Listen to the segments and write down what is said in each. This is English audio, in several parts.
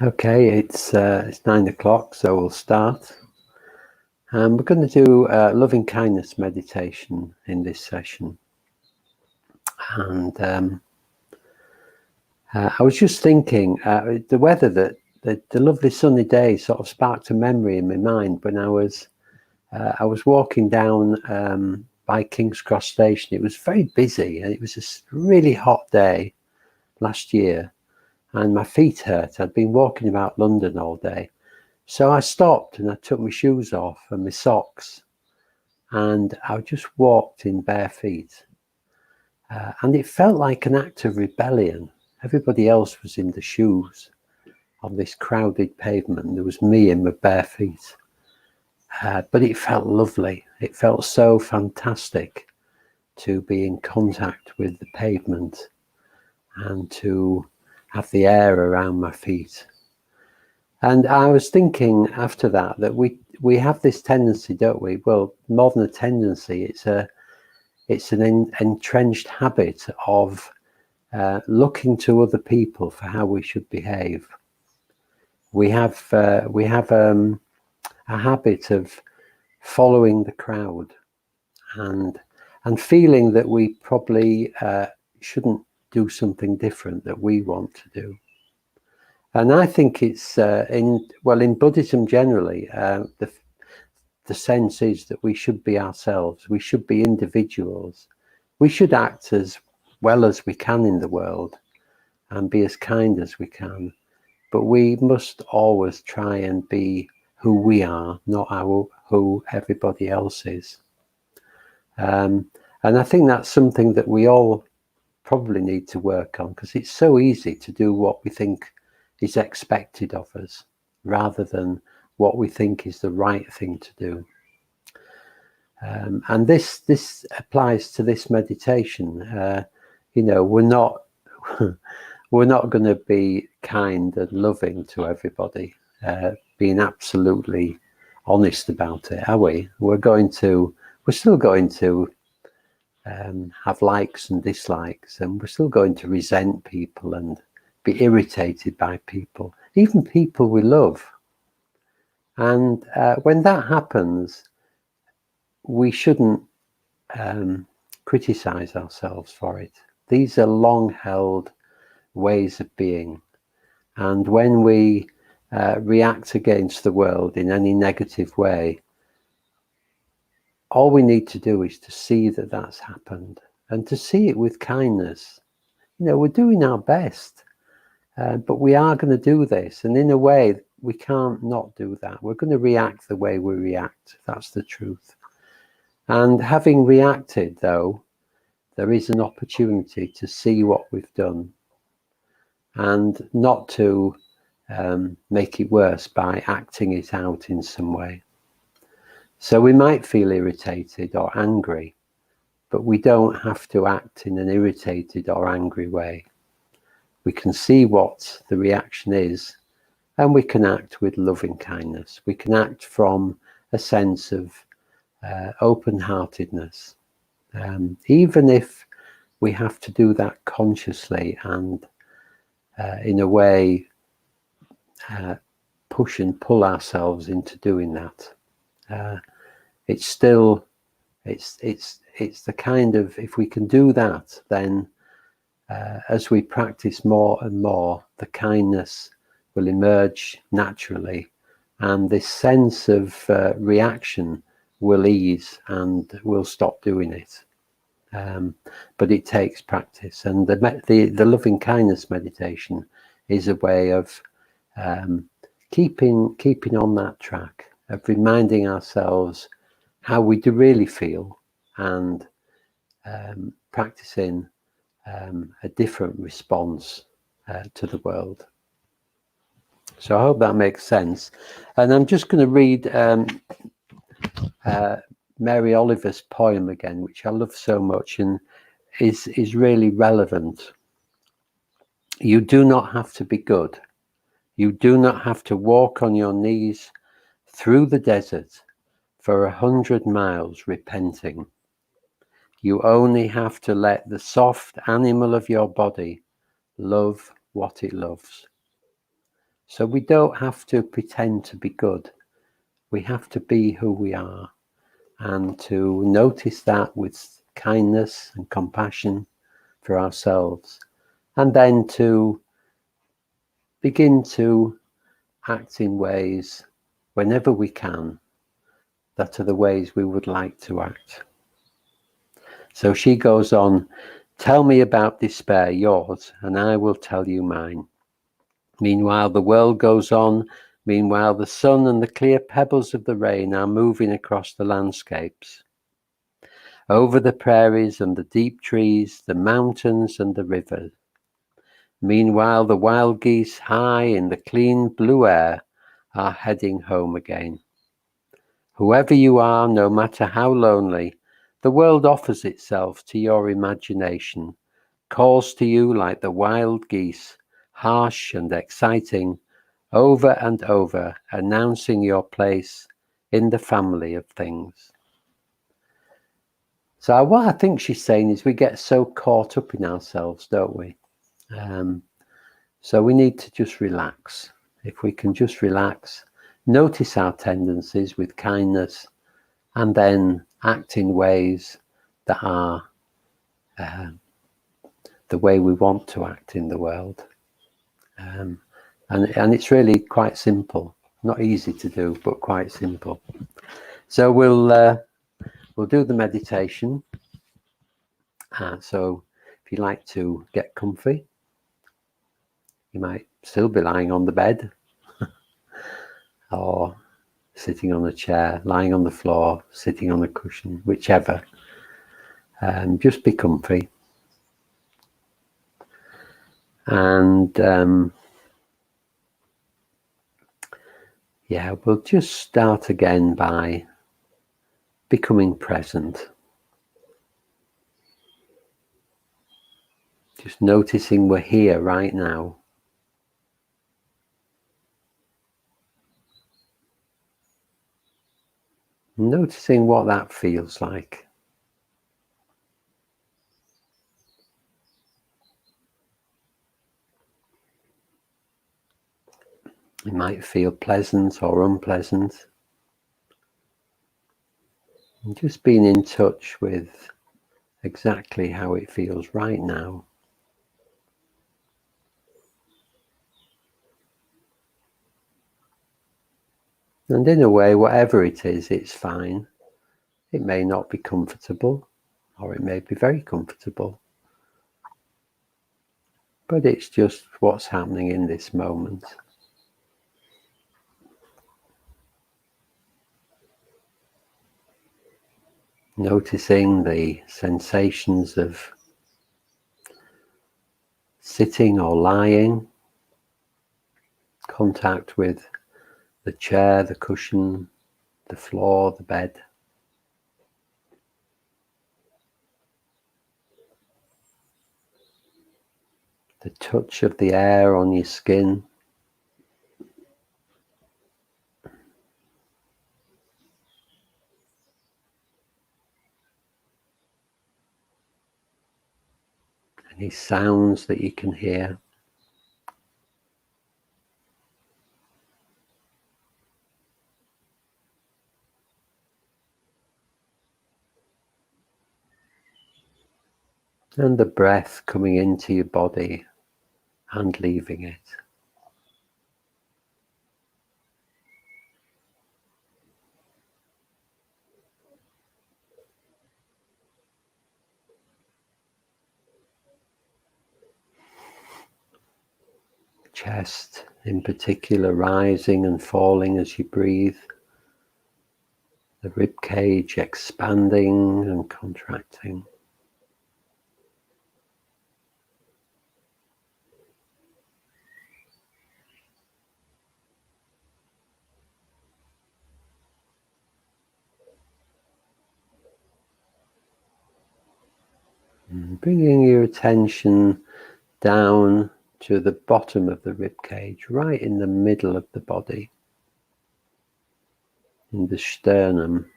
Okay, it's 9 o'clock, so we'll start. We're going to do loving kindness meditation in this session. And I was just thinking, the weather, the lovely sunny day sort of sparked a memory in my mind when I was walking down by King's Cross Station. It was very busy, and it was a really hot day last year, and my feet hurt. I'd been walking about London all day. So I stopped and I took my shoes off and my socks, and I just walked in bare feet. And it felt like an act of rebellion. Everybody else was in the shoes on this crowded pavement. There was me in my bare feet. But it felt lovely. It felt so fantastic to be in contact with the pavement and to have the air around my feet. And I was thinking after that we have this tendency, don't we? Well, more than a tendency, it's an entrenched habit of looking to other people for how we should behave. We have a habit of following the crowd and feeling that we probably shouldn't do something different that we want to do. And I think it's in Buddhism generally, the sense is that we should be ourselves. We should be individuals. We should act as well as we can in the world and be as kind as we can. But we must always try and be who we are, not who everybody else is. And I think that's something that we all probably need to work on, because it's so easy to do what we think is expected of us rather than what we think is the right thing to do. And this applies to this meditation. We're not going to be kind and loving to everybody, being absolutely honest about it, are we? We're still going to have likes and dislikes, and we're still going to resent people and be irritated by people, even people we love. And when that happens, we shouldn't criticize ourselves for it. These are long-held ways of being. And when we react against the world in any negative way, all we need to do is to see that that's happened and to see it with kindness. We're doing our best. But we are going to do this, and in a way we can't not do that. We're going to react the way we react. That's the truth. And having reacted, though, there is an opportunity to see what we've done and not to make it worse by acting it out in some way. So we might feel irritated or angry, but we don't have to act in an irritated or angry way. We can see what the reaction is, and we can act with loving kindness. We can act from a sense of open-heartedness, even if we have to do that consciously and in a way push and pull ourselves into doing that. It's the kind of, if we can do that, then as we practice more and more, the kindness will emerge naturally, and this sense of reaction will ease and we'll stop doing it. But it takes practice, and the loving kindness meditation is a way of keeping on that track, of reminding ourselves how we do really feel, and practicing a different response to the world. So I hope that makes sense. And I'm just going to read Mary Oliver's poem again, which I love so much and is really relevant. You do not have to be good. You do not have to walk on your knees through the desert for 100 miles repenting. You only have to let the soft animal of your body love what it loves. So we don't have to pretend to be good. We have to be who we are, and to notice that with kindness and compassion for ourselves, and then to begin to act in ways whenever we can that are the ways we would like to act. So she goes on, tell me about despair, yours, and I will tell you mine. Meanwhile, the world goes on. Meanwhile, the sun and the clear pebbles of the rain are moving across the landscapes, over the prairies and the deep trees, the mountains and the rivers. Meanwhile, the wild geese high in the clean blue air are heading home again. Whoever you are, no matter how lonely, the world offers itself to your imagination, calls to you like the wild geese, harsh and exciting, over and over, announcing your place in the family of things. So what I think she's saying is we get so caught up in ourselves, don't we? So we need to just relax. If we can just relax, notice our tendencies with kindness, and then act in ways that are the way we want to act in the world. And it's really quite simple. Not easy to do, but quite simple. So we'll do the meditation. So if you like to get comfy, you might still be lying on the bed or sitting on a chair, lying on the floor, sitting on a cushion, whichever. Just be comfy. And we'll just start again by becoming present. Just noticing we're here right now. Noticing what that feels like. It might feel pleasant or unpleasant. And just being in touch with exactly how it feels right now. And in a way, whatever it is, it's fine. It may not be comfortable, or it may be very comfortable. But it's just what's happening in this moment. Noticing the sensations of sitting or lying, contact with the chair, the cushion, the floor, the bed. The touch of the air on your skin. Any sounds that you can hear. And the breath coming into your body and leaving it. Chest in particular rising and falling as you breathe. The rib cage expanding and contracting. And bringing your attention down to the bottom of the rib cage, right in the middle of the body, in the sternum.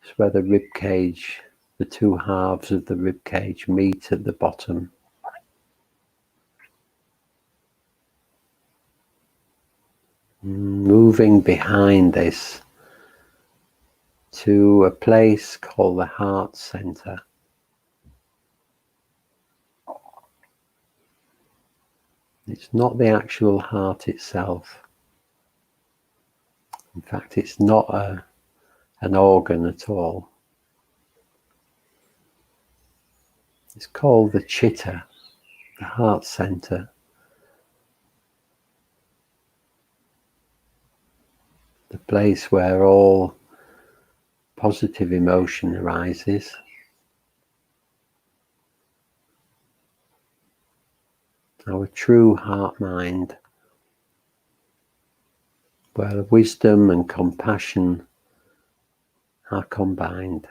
It's where the rib cage, the two halves of the rib cage meet at the bottom. moving behind this to a place called the heart center. It's not the actual heart itself. In fact, it's not an organ at all. It's called the chitta, the heart center. The place where all positive emotion arises. Our true heart mind, where wisdom and compassion are combined.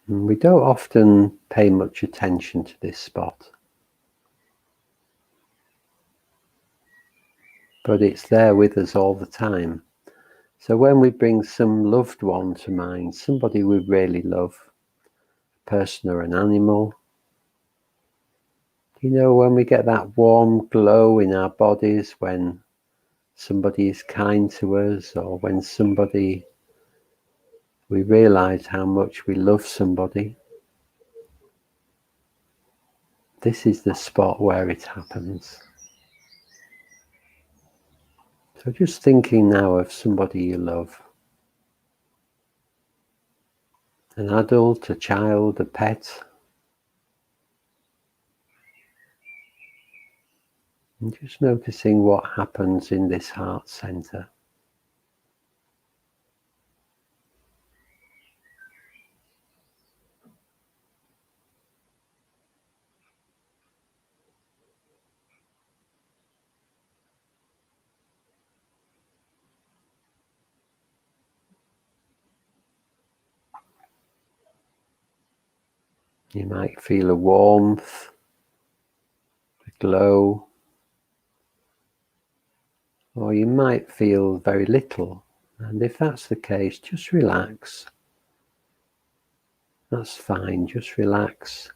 And we don't often pay much attention to this spot, but it's there with us all the time. So when we bring some loved one to mind, somebody we really love, a person or an animal, you know, when we get that warm glow in our bodies when somebody is kind to us, or when we realize how much we love somebody, this is the spot where it happens. So just thinking now of somebody you love, an adult, a child, a pet, and just noticing what happens in this heart center. You might feel a warmth, a glow, or you might feel very little. And if that's the case, just relax. That's fine, just relax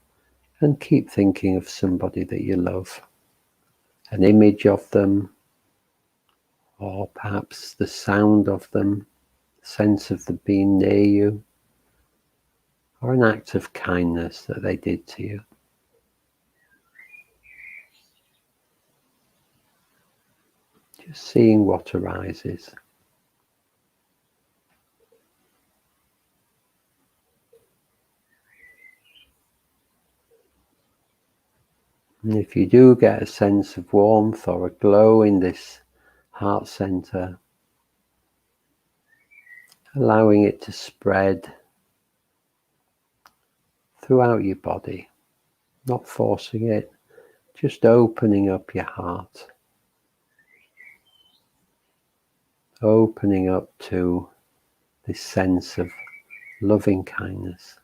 and keep thinking of somebody that you love. An image of them, or perhaps the sound of them, sense of them being near you, or an act of kindness that they did to you. Just seeing what arises. And if you do get a sense of warmth or a glow in this heart center, allowing it to spread throughout your body, not forcing it, just opening up your heart, opening up to this sense of loving kindness.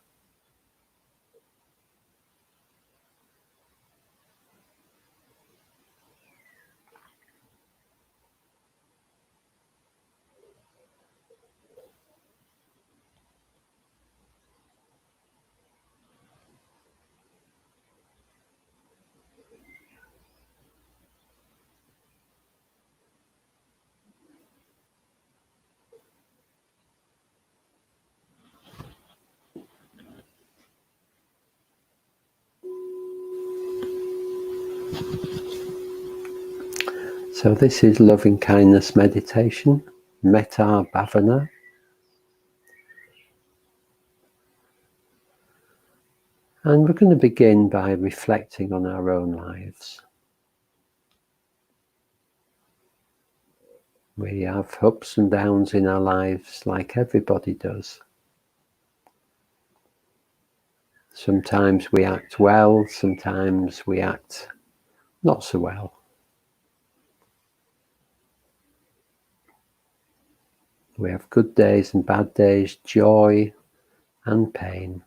So this is loving kindness meditation, metta bhavana. And we're going to begin by reflecting on our own lives. We have ups and downs in our lives like everybody does. Sometimes we act well, sometimes we act not so well. We have good days and bad days, joy and pain.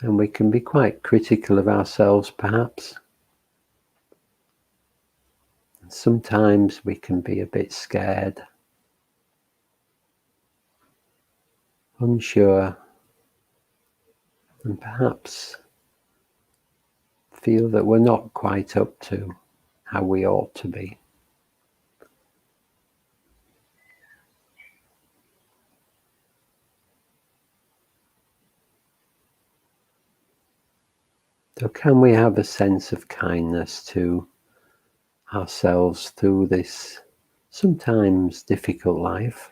And we can be quite critical of ourselves, perhaps. And sometimes we can be a bit scared unsure, and perhaps feel that we're not quite up to how we ought to be. So can we have a sense of kindness to ourselves through this sometimes difficult life?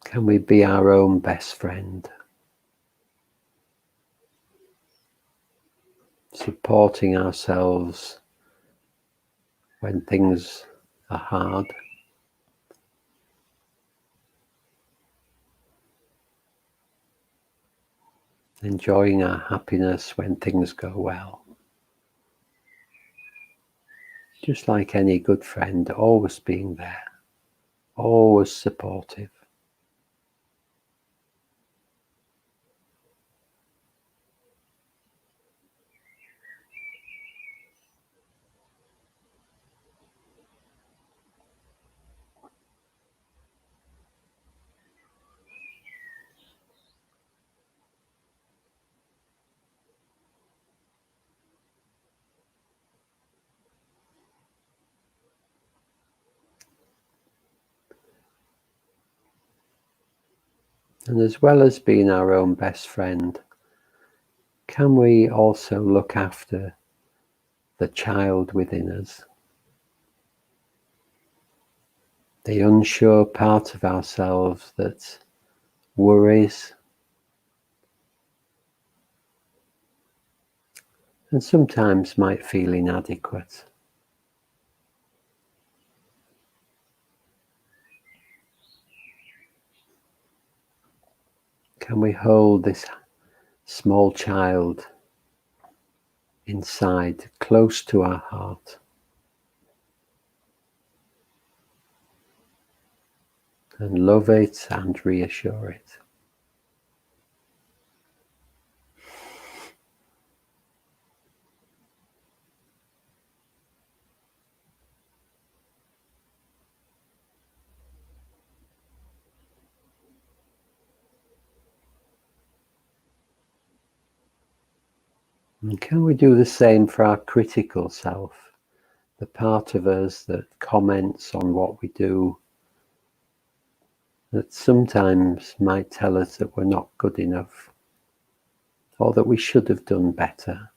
Can we be our own best friend? Supporting ourselves when things are hard. Enjoying our happiness when things go well. Just like any good friend, always being there, always supportive. And as well as being our own best friend, can we also look after the child within us? The unsure part of ourselves that worries and sometimes might feel inadequate. Can we hold this small child inside, close to our heart, and love it and reassure it? And can we do the same for our critical self, the part of us that comments on what we do, that sometimes might tell us that we're not good enough or that we should have done better?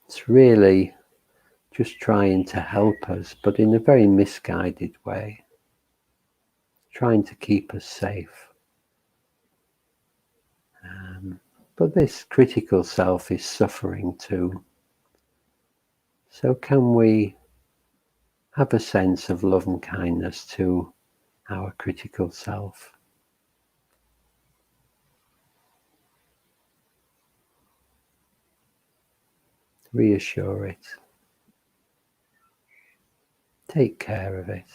It's really just trying to help us, but in a very misguided way, trying to keep us safe. But this critical self is suffering too. So can we have a sense of love and kindness to our critical self? Reassure it. Take care of it.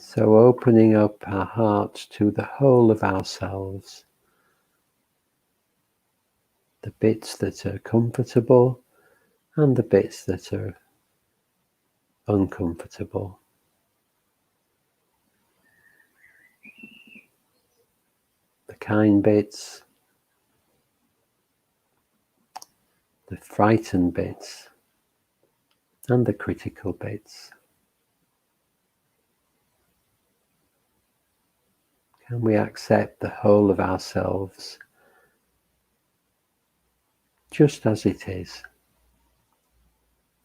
So opening up our hearts to the whole of ourselves, the bits that are comfortable and the bits that are uncomfortable. The kind bits, the frightened bits, and the critical bits. Can we accept the whole of ourselves just as it is,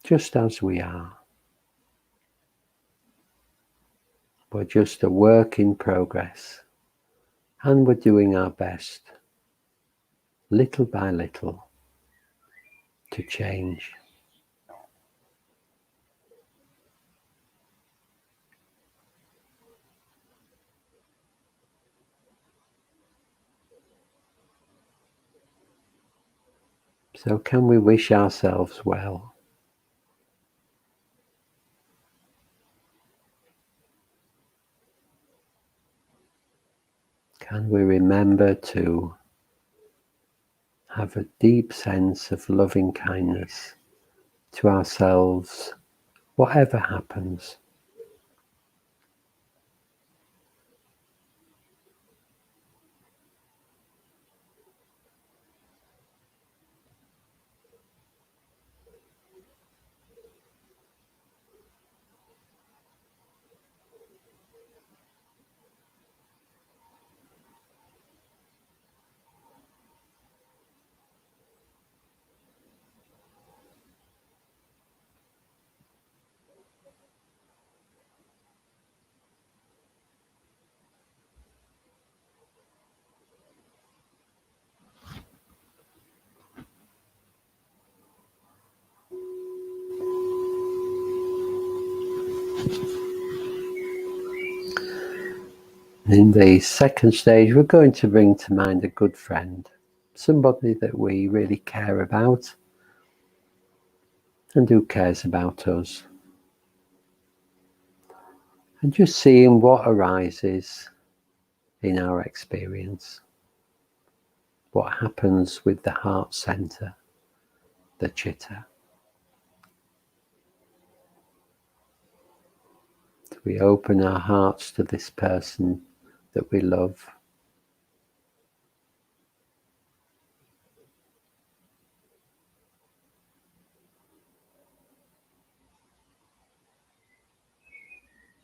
just as we are? We're just a work in progress, and we're doing our best, little by little, to change. So can we wish ourselves well? Can we remember to have a deep sense of loving kindness to ourselves, whatever happens? In the second stage, we're going to bring to mind a good friend, somebody that we really care about and who cares about us. And just seeing what arises in our experience, what happens with the heart center, the chitta. We open our hearts to this person that we love.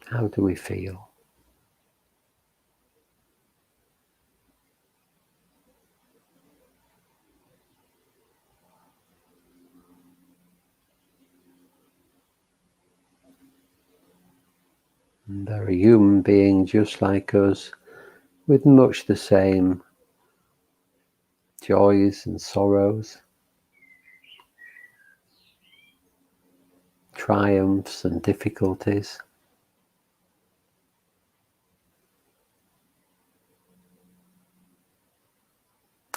How do we feel? And they're a human being just like us, with much the same joys and sorrows, triumphs and difficulties.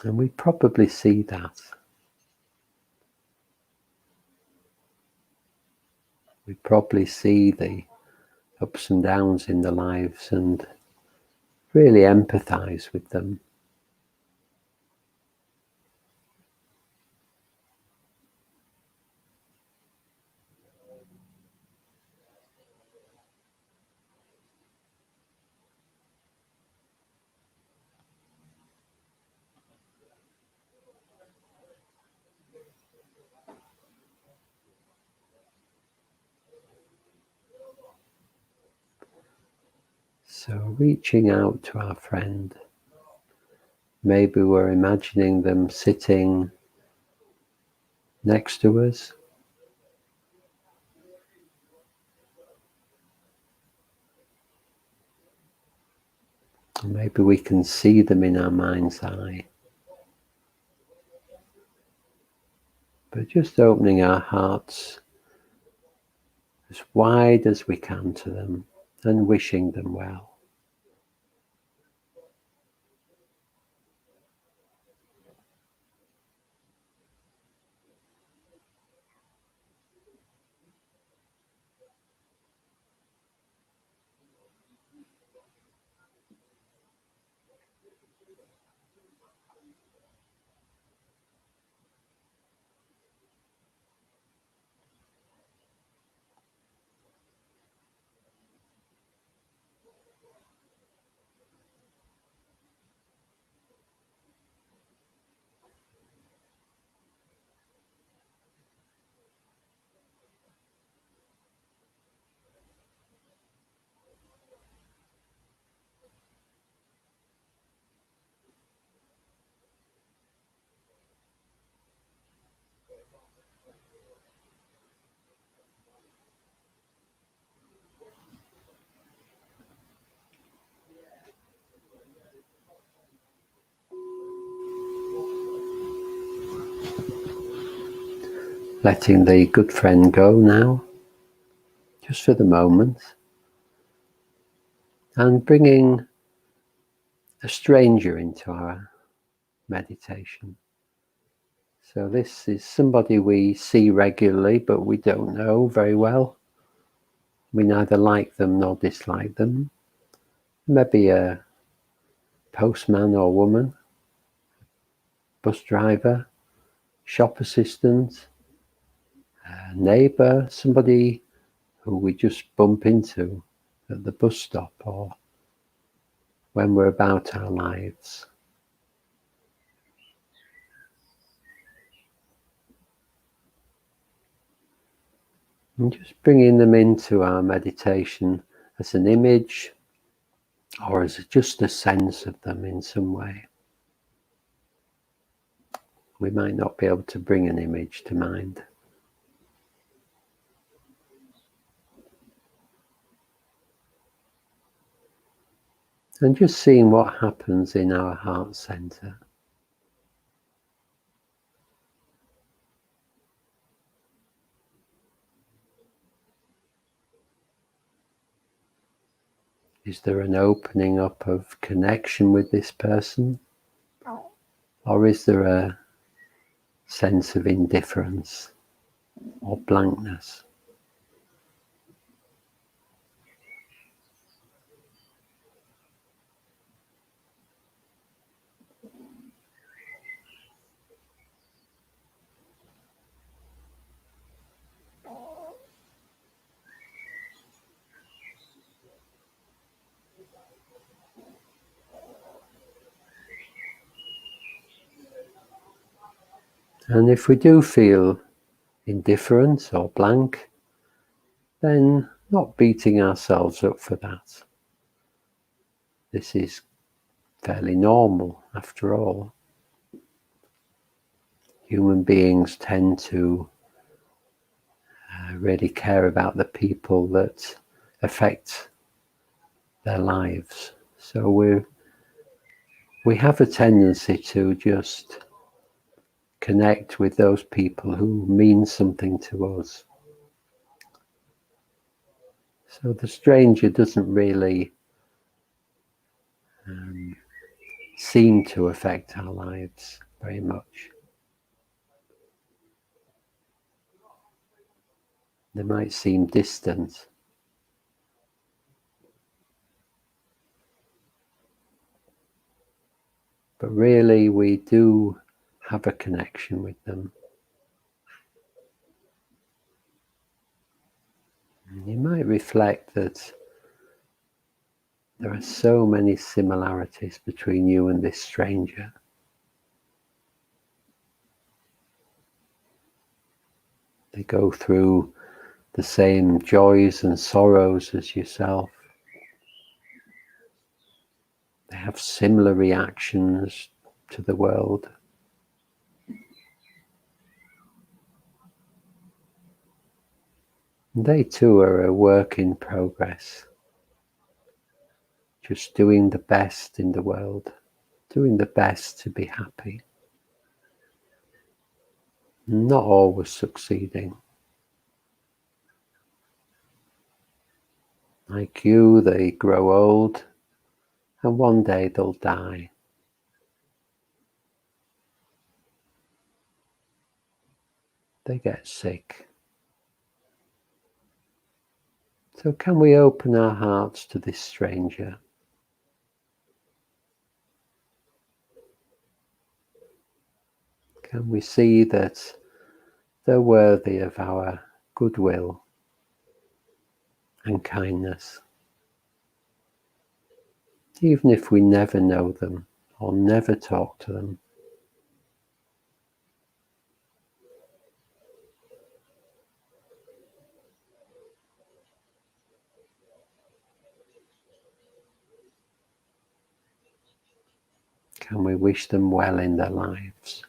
And we probably see that. We probably see the ups and downs in their lives and really empathize with them. So reaching out to our friend, maybe we're imagining them sitting next to us. Maybe we can see them in our mind's eye. But just opening our hearts as wide as we can to them and wishing them well. Letting the good friend go now, just for the moment, and bringing a stranger into our meditation, So this is somebody we see regularly, but we don't know very well. We neither like them nor dislike them. Maybe a postman or woman, bus driver, shop assistant, a neighbour, somebody who we just bump into at the bus stop or when we're about our lives. And just bringing them into our meditation as an image or as just a sense of them in some way. We might not be able to bring an image to mind. And just seeing what happens in our heart center. Is there an opening up of connection with this person? Or is there a sense of indifference or blankness? And if we do feel indifferent or blank, then not beating ourselves up for that. This is fairly normal after all. Human beings tend to really care about the people that affect their lives. So we have a tendency to just connect with those people who mean something to us. So the stranger doesn't really seem to affect our lives very much. They might seem distant. But really we do have a connection with them. And you might reflect that there are so many similarities between you and this stranger. They go through the same joys and sorrows as yourself. They have similar reactions to the world. And they too are a work in progress. Just doing the best in the world, doing the best to be happy. Not always succeeding. Like you, they grow old and one day they'll die. They get sick. So can we open our hearts to this stranger? Can we see that they're worthy of our goodwill and kindness? Even if we never know them or never talk to them. Can we wish them well in their lives?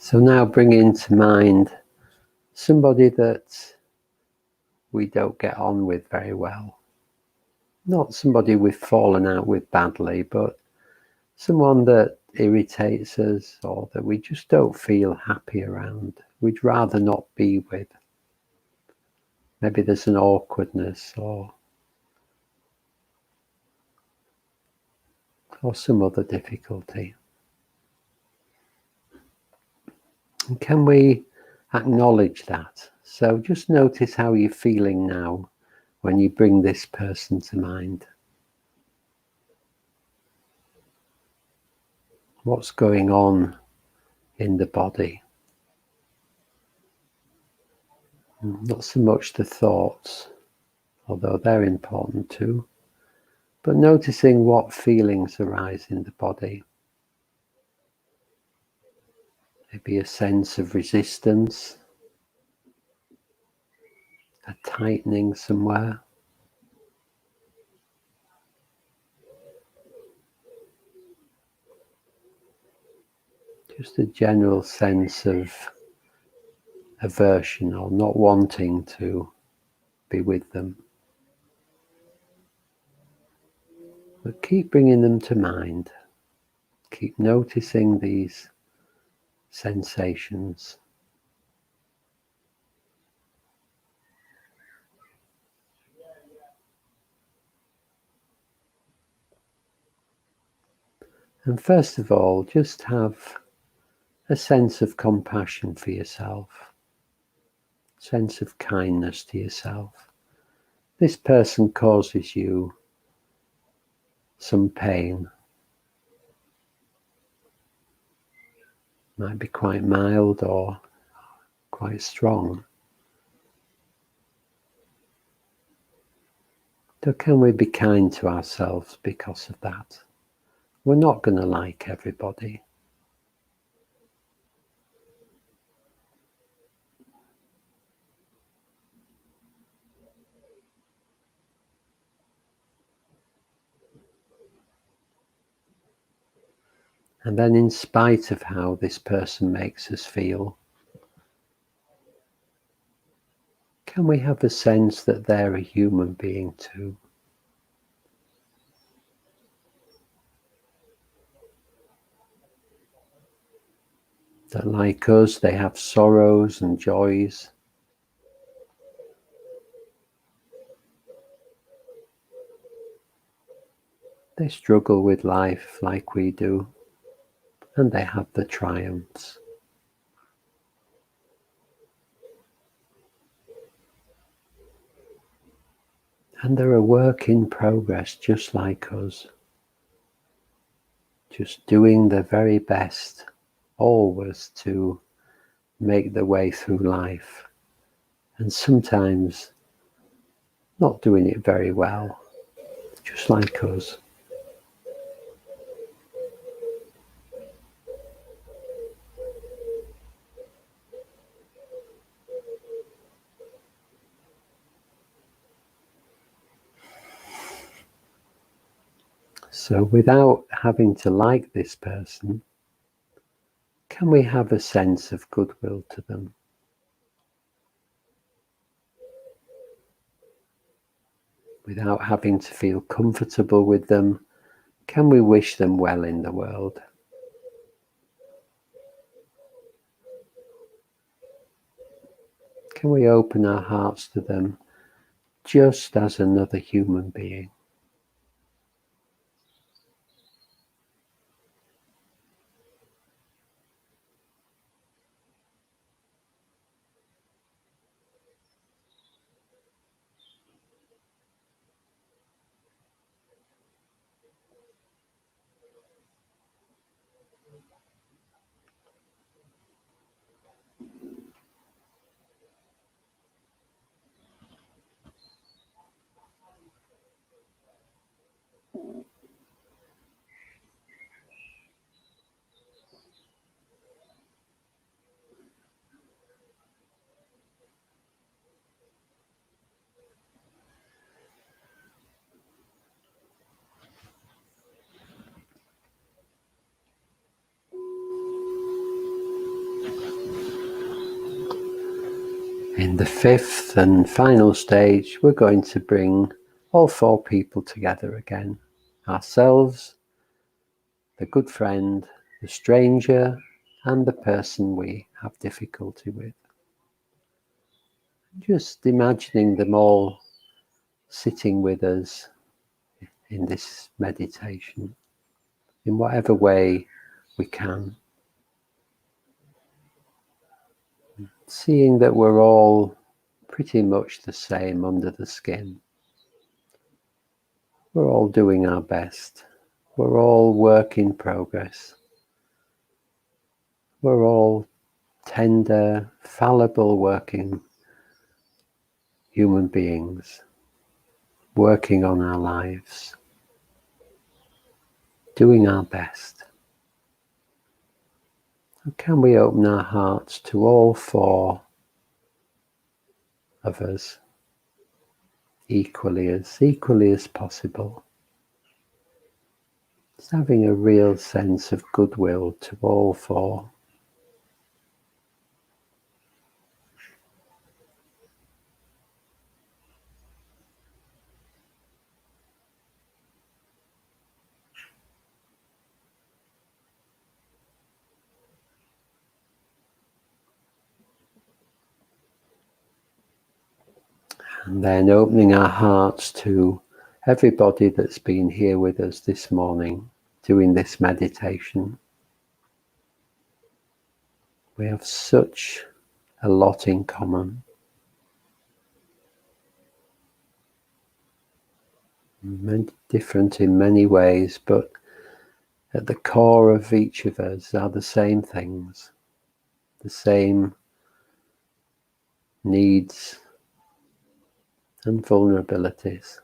So now bring into mind somebody that we don't get on with very well. Not somebody we've fallen out with badly, but someone that irritates us or that we just don't feel happy around. We'd rather not be with. Maybe there's an awkwardness or some other difficulty. And can we acknowledge that? So just notice how you're feeling now when you bring this person to mind. What's going on in the body? Not so much the thoughts, although they're important too, but noticing what feelings arise in the body. Maybe a sense of resistance, a tightening somewhere. Just a general sense of aversion or not wanting to be with them. But keep bringing them to mind. Keep noticing these sensations. And first of all, just have a sense of compassion for yourself, sense of kindness to yourself. This person causes you some pain. Might be quite mild or quite strong. So can we be kind to ourselves because of that? We're not going to like everybody. And then in spite of how this person makes us feel, can we have a sense that they're a human being too? That like us, they have sorrows and joys. They struggle with life like we do, and they have the triumphs. And they're a work in progress just like us, just doing their very best always to make their way through life, and sometimes not doing it very well, just like us. So without having to like this person, can we have a sense of goodwill to them? Without having to feel comfortable with them, can we wish them well in the world? Can we open our hearts to them just as another human being? In the fifth and final stage, we're going to bring all four people together again. Ourselves, the good friend, the stranger, and the person we have difficulty with. Just imagining them all sitting with us in this meditation, in whatever way we can. Seeing that we're all pretty much the same under the skin. We're all doing our best. We're all work in progress. We're all tender, fallible working human beings, working on our lives, doing our best. And can we open our hearts to all four of us equally as possible? Just having a real sense of goodwill to all four. And then opening our hearts to everybody that's been here with us this morning, doing this meditation. We have such a lot in common. Different in many ways, but at the core of each of us are the same things, the same needs and vulnerabilities.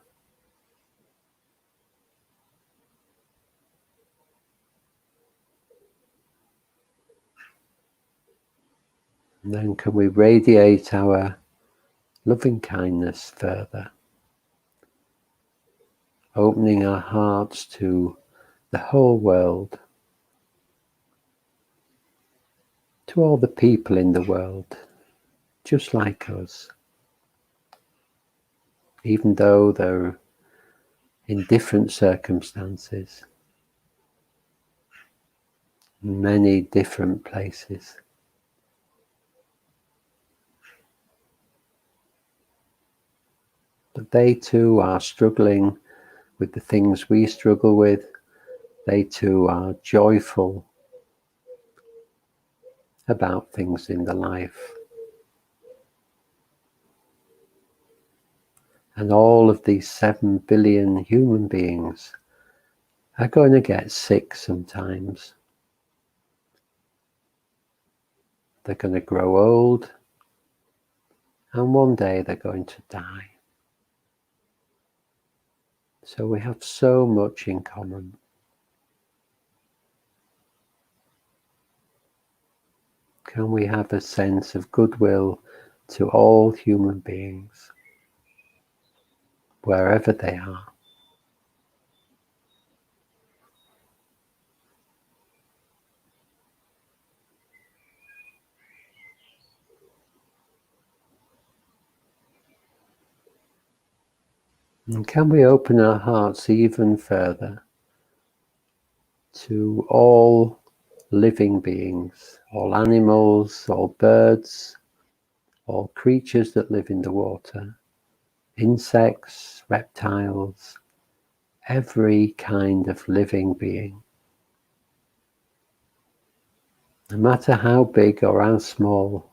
And then can we radiate our loving kindness further, opening our hearts to the whole world, to all the people in the world, just like us, even though they're in different circumstances, many different places. But they too are struggling with the things we struggle with. They too are joyful about things in the life. And all of these 7 billion human beings are going to get sick sometimes. They're going to grow old, and one day they're going to die. So we have so much in common. Can we have a sense of goodwill to all human beings, wherever they are? And can we open our hearts even further to all living beings, all animals, all birds, all creatures that live in the water, insects, reptiles, every kind of living being. No matter how big or how small,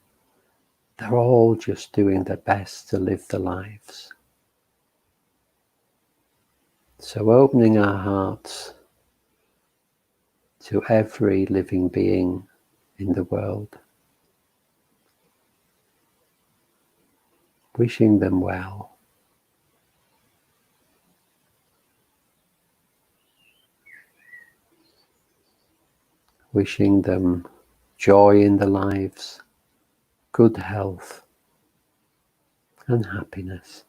they're all just doing their best to live their lives. So opening our hearts to every living being in the world, wishing them well. Wishing them joy in their lives, good health, and happiness.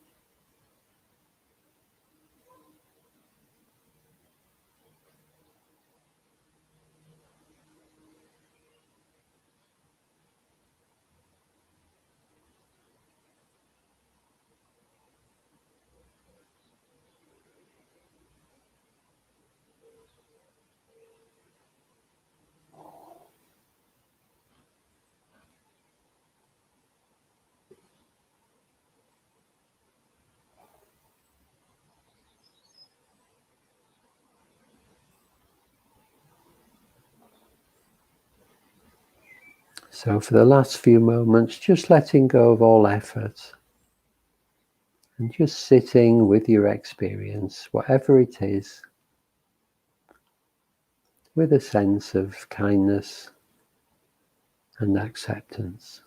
So for the last few moments, just letting go of all effort and just sitting with your experience, whatever it is, with a sense of kindness and acceptance.